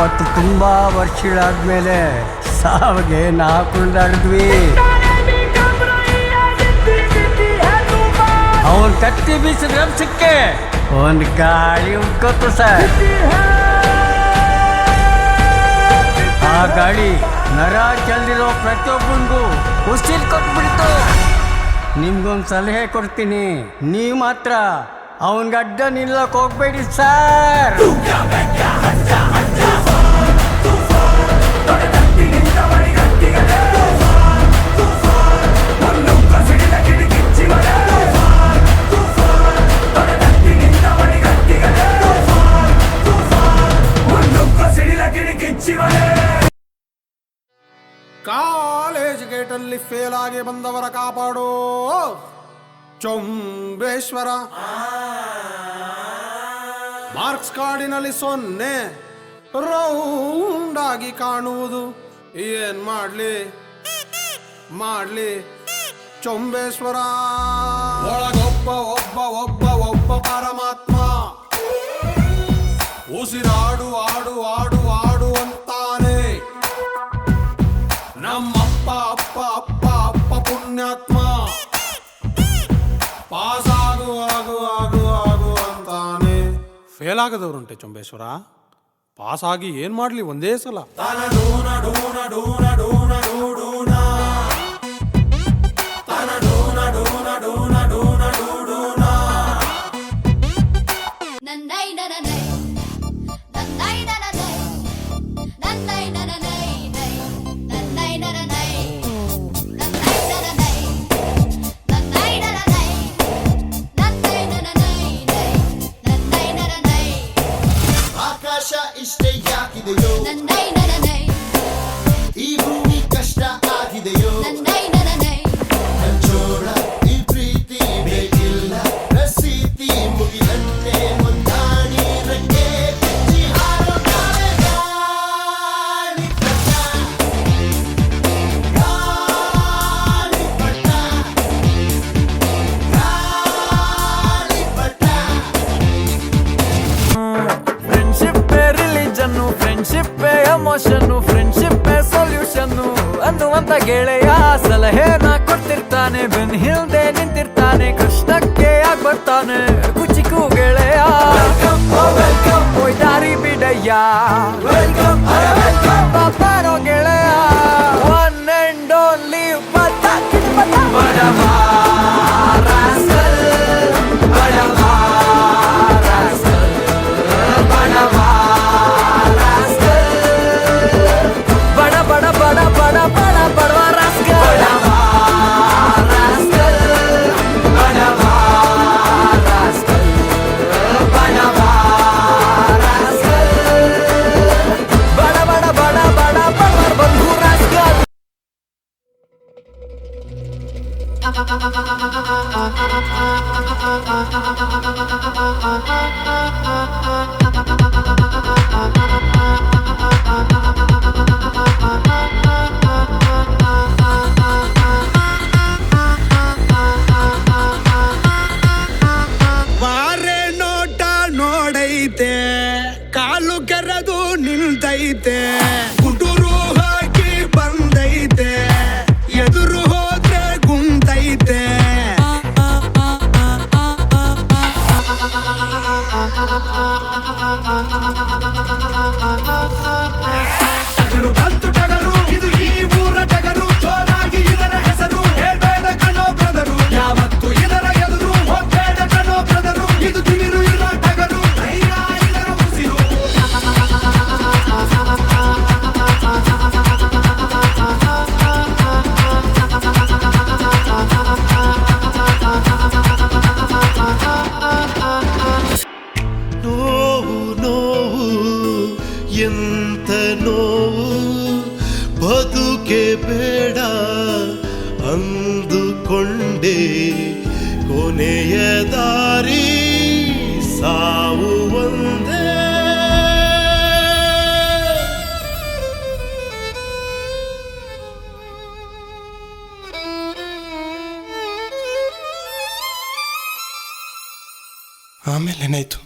ಅವತ್ತು ತುಂಬಾ ವರ್ಷಗಳಾದ್ಮೇಲೆ ಸಾವಿಗೆ ನಾವು ಕುಣಿದಾಡಿದ್ವಿ. ಅವನ್ ಕತ್ತಿ ಬೀಸಿದ ರಭಸಕ್ಕೆ ಒಂದು ಗಾಳಿ ಉಟ್ಕೋತು ಸರ್. ಆ ಗಾಳಿ ನರ ಚೆಲ್ದಿರೋ ಪ್ರತಿಯೊಬ್ಬನಿಗೂ ಉಸಿರು ಕೊಟ್ಬಿಡ್ತು. ನಿಮ್ಗೊಂದು ಸಲಹೆ ಕೊಡ್ತೀನಿ, ನೀವು ಮಾತ್ರ ಅವನ್ಗೆ ಅಡ್ಡ ನಿಲ್ಲಕ್ಕೆ ಹೋಗ್ಬೇಡಿ ಸರ್. ಕಾಲೇಜ್ ಗೇಟಲ್ಲಿ ಫೇಲ್ ಆಗಿ ಬಂದವರ ಕಾಪಾಡೋ ಚೊಂಬೇಶ್ವರ. ಮಾರ್ಕ್ಸ್ ಕಾರ್ಡಿನಲ್ಲಿ 0 ರೌಂಡ್ ಆಗಿ ಕಾಣುವುದು. ಏನ್ ಮಾಡ್ಲಿ ಚೊಂಬೇಶ್ವರ. ಒಳಗೊಬ್ಬ ಒಬ್ಬ ಒಬ್ಬ ಒಬ್ಬ ಪರಮಾತ್ಮ ಉಸಿರಾಡು ಆಡು ಆಡು ಆಡು ಅಂತಾನೆ. ನಮ್ಮಪ್ಪ ಅಪ್ಪ ಅಪ್ಪ ಅಪ್ಪ ಪುಣ್ಯಾತ್ಮ ಪಾಸ್ ಆಗು ಆಗು ಆಗು ಆಗು ಅಂತಾನೆ. ಫೇಲ್ ಆಗದವ್ರುಂಟೆ ಚೊಂಬೇಶ್ವರ, ಪಾಸ್ ಆಗಿ ಏನ್ ಮಾಡ್ಲಿ ಒಂದೇ ಸಲ. ಇಷ್ಟೇ ಯಾಕಿದೆಯೋ ಈ ಭೂಮಿ ಕಷ್ಟ ಆಗಿದೆಯೋ ಹಂಚೋಣ ಈ ಪ್ರೀತಿ ಬೇಕಿಲ್ಲ ರಸೀತಿ ಮುಗಿಲನ್ನೇ ಮುಂದಾಡಿ ರೆಕ್ಕೆ ಬಿಚ್ಚಿ ಹಾರೋ ಗಾಳಿ ಪಟ ಫ್ರೆಂಡ್ಶಿಪ್ ಎಮೋಷನ್ನು, ಫ್ರೆಂಡ್ಶಿಪ್ ಸೊಲ್ಯೂಷನ್ನು ಅನ್ನುವಂತ ಗೆಳೆಯ ಸಲಹೆನ ಕೊಟ್ಟಿರ್ತಾನೆ. ಬೆನ್ ಹಿಂದೆ ನಿಂತಿರ್ತಾನೆ, ಕಷ್ಟಕ್ಕೆ ಆಗ್ಬರ್ತಾನೆ ಕುಚಿಕು ಗೆಳೆಯ. ದಾರಿ ಬಿಡಯ್ಯ ಪಾಪನೋ ಗೆಳೆಯ. ಒನ್ ಅಂಡ್ ಓನ್ಲಿ ವಾರೆ ನೋಟ ನೋಡೈತೆ, ಕಾಲು ಕೆರೆದು ನಿಲ್ತೈತೆ, ಗುಡುರು ಹಾಕಿ ಬಂದೈತೆ, ಎದುರು ಹೋದ್ರೆ ಗುಂತೈತೆ. ಟಗರು ಬಂತು ಟಗರು, ಇದು ಈ ಊರ ಟಗರು, ಜೋರಾಗಿ ಇದರ ಹೆಸರು ಹೇಳ್ಬೇಡ ಕಣೋ ಬ್ರದರು. ಯಾವತ್ತು ಇದರ ಎದುರು ಹೋಗ್ಬೇಡ ಕಣೋ ಬ್ರದರು. ಇದು ತಿಮಿರು ಇರೋ ಟಗರು, ಧೈರ್ಯ ಇದರ ಉಸಿರು. ನೋವು ನೋವು ಎಂತ ನೋವು, ಬದುಕೆ ಬೇಡ ಅಂದುಕೊಂಡೆ, ಕೊನೆಯ ದಾರಿ ಸಾವು ಒಂದೇ. ಆಮೇಲೆ ಏನಾಯ್ತು?